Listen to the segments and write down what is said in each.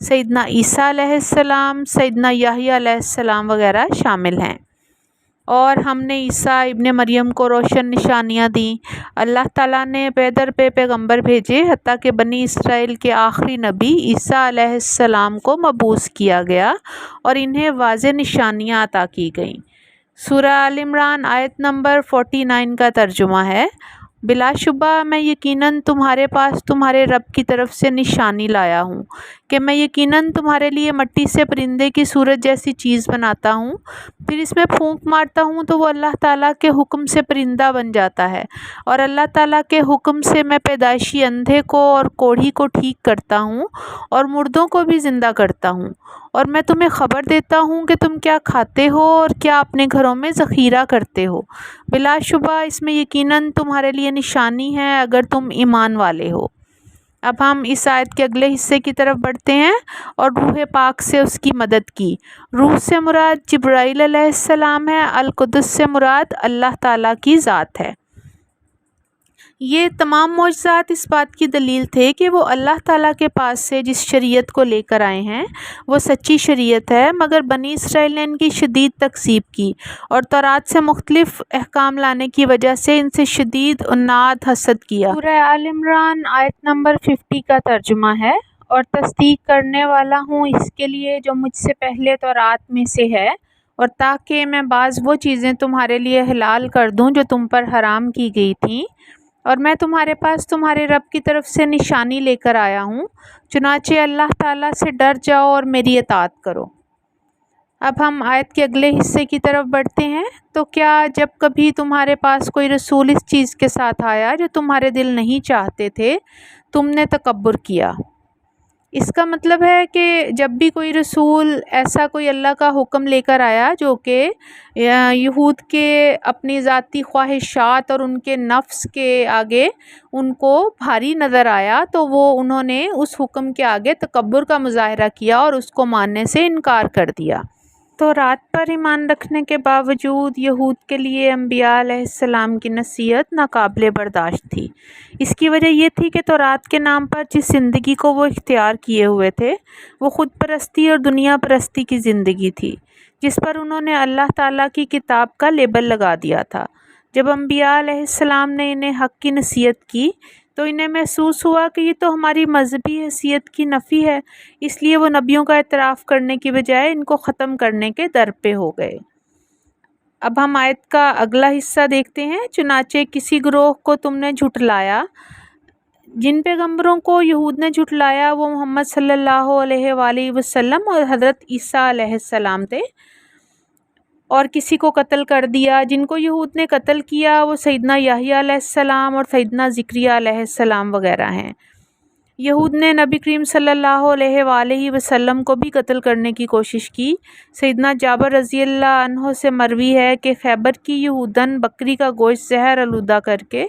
سیدنا عیسیٰ علیہ السلام، سیدنا یحییٰ علیہ السلام وغیرہ شامل ہیں۔ اور ہم نے عیسیٰ ابن مریم کو روشن نشانیاں دیں۔ اللہ تعالیٰ نے پے در پہ پیغمبر بھیجے، حتیٰ کہ بنی اسرائیل کے آخری نبی عیسیٰ علیہ السلام کو مبعوث کیا گیا اور انہیں واضح نشانیاں عطا کی گئیں۔ سورہ آل عمران آیت نمبر 49 کا ترجمہ ہے، بلا شبہ میں یقیناً تمہارے پاس تمہارے رب کی طرف سے نشانی لایا ہوں کہ میں یقیناً تمہارے لیے مٹی سے پرندے کی صورت جیسی چیز بناتا ہوں، پھر اس میں پھونک مارتا ہوں تو وہ اللہ تعالیٰ کے حکم سے پرندہ بن جاتا ہے، اور اللہ تعالیٰ کے حکم سے میں پیدائشی اندھے کو اور کوڑھی کو ٹھیک کرتا ہوں اور مردوں کو بھی زندہ کرتا ہوں، اور میں تمہیں خبر دیتا ہوں کہ تم کیا کھاتے ہو اور کیا اپنے گھروں میں ذخیرہ کرتے ہو، بلا شبہ اس میں یقیناً تمہارے لیے نشانی ہے اگر تم ایمان والے ہو۔ اب ہم اس آیت کے اگلے حصے کی طرف بڑھتے ہیں، اور روح پاک سے اس کی مدد کی۔ روح سے مراد جبرائیل علیہ السلام ہے، القدس سے مراد اللہ تعالیٰ کی ذات ہے۔ یہ تمام معجزات اس بات کی دلیل تھے کہ وہ اللہ تعالیٰ کے پاس سے جس شریعت کو لے کر آئے ہیں وہ سچی شریعت ہے، مگر بنی اسرائیل نے ان کی شدید تکذیب کی اور تورات سے مختلف احکام لانے کی وجہ سے ان سے شدید عناد حسد کیا۔ سورہ آل عمران آیت نمبر 50 کا ترجمہ ہے، اور تصدیق کرنے والا ہوں اس کے لیے جو مجھ سے پہلے تورات میں سے ہے، اور تاکہ میں بعض وہ چیزیں تمہارے لیے حلال کر دوں جو تم پر حرام کی گئی تھیں، اور میں تمہارے پاس تمہارے رب کی طرف سے نشانی لے کر آیا ہوں، چنانچہ اللہ تعالیٰ سے ڈر جاؤ اور میری اطاعت کرو۔ اب ہم آیت کے اگلے حصے کی طرف بڑھتے ہیں، تو کیا جب کبھی تمہارے پاس کوئی رسول اس چیز کے ساتھ آیا جو تمہارے دل نہیں چاہتے تھے، تم نے تکبر کیا؟ اس کا مطلب ہے کہ جب بھی کوئی رسول ایسا کوئی اللہ کا حکم لے کر آیا جو کہ یہود کے اپنی ذاتی خواہشات اور ان کے نفس کے آگے ان کو بھاری نظر آیا، تو انہوں نے اس حکم کے آگے تکبر کا مظاہرہ کیا اور اس کو ماننے سے انکار کر دیا۔ تورات پر ایمان رکھنے کے باوجود یہود کے لیے انبیاء علیہ السلام کی نصیحت ناقابل برداشت تھی۔ اس کی وجہ یہ تھی کہ تورات کے نام پر جس زندگی کو وہ اختیار کیے ہوئے تھے وہ خود پرستی اور دنیا پرستی کی زندگی تھی، جس پر انہوں نے اللہ تعالیٰ کی کتاب کا لیبل لگا دیا تھا۔ جب انبیاء علیہ السلام نے انہیں حق کی نصیحت کی تو انہیں محسوس ہوا کہ یہ تو ہماری مذہبی حیثیت کی نفی ہے، اس لیے وہ نبیوں کا اعتراف کرنے کی بجائے ان کو ختم کرنے کے در پہ ہو گئے۔ اب ہم آیت کا اگلا حصہ دیکھتے ہیں، چنانچہ کسی گروہ کو تم نے جھٹلایا۔ جن پیغمبروں کو یہود نے جھٹلایا وہ محمد صلی اللہ علیہ وآلہ وسلم اور حضرت عیسیٰ علیہ السلام تھے، اور کسی کو قتل کر دیا۔ جن کو یہود نے قتل کیا وہ سیدنا یحییٰ علیہ السلام اور سیدنا زکریا علیہ السلام وغیرہ ہیں۔ یہود نے نبی کریم صلی اللہ علیہ وآلہ وسلم کو بھی قتل کرنے کی کوشش کی۔ سیدنا جابر رضی اللہ عنہ سے مروی ہے کہ خیبر کی یہودن بکری کا گوشت زہر آلودہ کر کے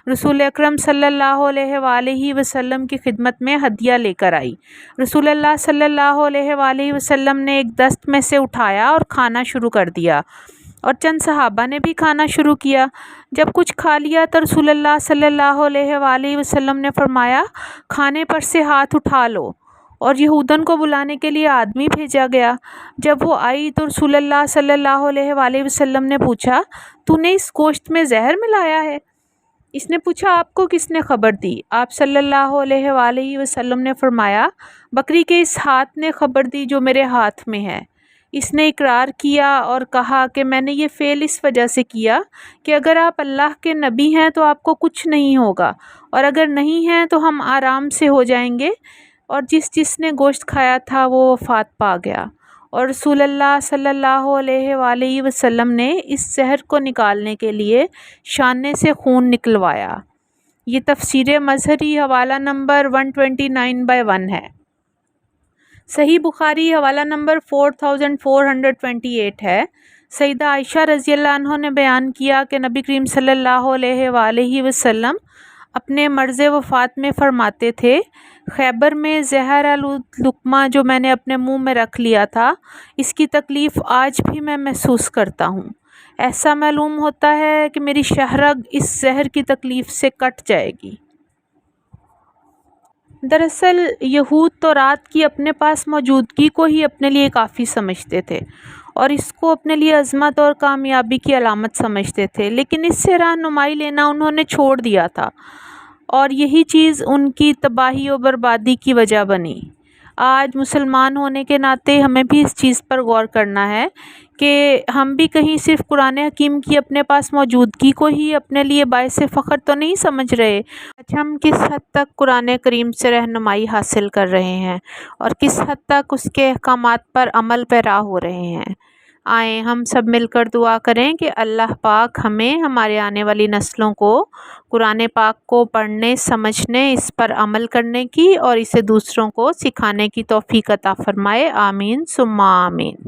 رسول اکرم صلی اللہ علیہ وآلہ وسلم کی خدمت میں ہدیہ لے کر آئی۔ رسول اللہ صلی اللہ علیہ وآلہ وسلم نے ایک دست میں سے اٹھایا اور کھانا شروع کر دیا، اور چند صحابہ نے بھی کھانا شروع کیا۔ جب کچھ کھا لیا تو رسول اللہ صلی اللہ علیہ وآلہ وسلم نے فرمایا، کھانے پر سے ہاتھ اٹھا لو، اور یہودن کو بلانے کے لیے آدمی بھیجا گیا۔ جب وہ آئی تو رسول اللہ صلی اللہ علیہ وآلہ وسلم نے پوچھا، تو نے اس گوشت میں زہر ملایا ہے؟ اس نے پوچھا، آپ کو کس نے خبر دی؟ آپ صلی اللہ علیہ وآلہ وسلم نے فرمایا، بکری کے اس ہاتھ نے خبر دی جو میرے ہاتھ میں ہے۔ اس نے اقرار کیا اور کہا کہ میں نے یہ فعل اس وجہ سے کیا کہ اگر آپ اللہ کے نبی ہیں تو آپ کو کچھ نہیں ہوگا، اور اگر نہیں ہیں تو ہم آرام سے ہو جائیں گے۔ اور جس نے گوشت کھایا تھا وہ وفات پا گیا، اور رسول اللہ صلی اللہ علیہ وآلہ وسلم نے اس زہر کو نکالنے کے لیے شانے سے خون نکلوایا۔ یہ تفسیر مظہری حوالہ نمبر 129/1 ہے۔ صحیح بخاری حوالہ نمبر 4428 ہے۔ سیدہ عائشہ رضی اللہ عنہ نے بیان کیا کہ نبی کریم صلی اللہ علیہ وآلہ وسلم اپنے مرض وفات میں فرماتے تھے، خیبر میں زہر آلود لقمہ جو میں نے اپنے منہ میں رکھ لیا تھا، اس کی تکلیف آج بھی میں محسوس کرتا ہوں۔ ایسا معلوم ہوتا ہے کہ میری شہرگ اس زہر کی تکلیف سے کٹ جائے گی۔ دراصل یہود تورات کی اپنے پاس موجودگی کو ہی اپنے لیے کافی سمجھتے تھے اور اس کو اپنے لیے عظمت اور کامیابی کی علامت سمجھتے تھے، لیکن اس سے رہنمائی لینا انہوں نے چھوڑ دیا تھا اور یہی چیز ان کی تباہی و بربادی کی وجہ بنی۔ آج مسلمان ہونے کے ناطے ہمیں بھی اس چیز پر غور کرنا ہے کہ ہم بھی کہیں صرف قرآن حکیم کی اپنے پاس موجودگی کو ہی اپنے لیے باعث فخر تو نہیں سمجھ رہے۔ آج ہم کس حد تک قرآن کریم سے رہنمائی حاصل کر رہے ہیں اور کس حد تک اس کے احکامات پر عمل پیرا ہو رہے ہیں۔ آئیں ہم سب مل کر دعا کریں کہ اللہ پاک ہمیں، ہمارے آنے والی نسلوں کو قرآن پاک کو پڑھنے، سمجھنے، اس پر عمل کرنے کی اور اسے دوسروں کو سکھانے کی توفیق عطا فرمائے۔ آمین ثم آمین۔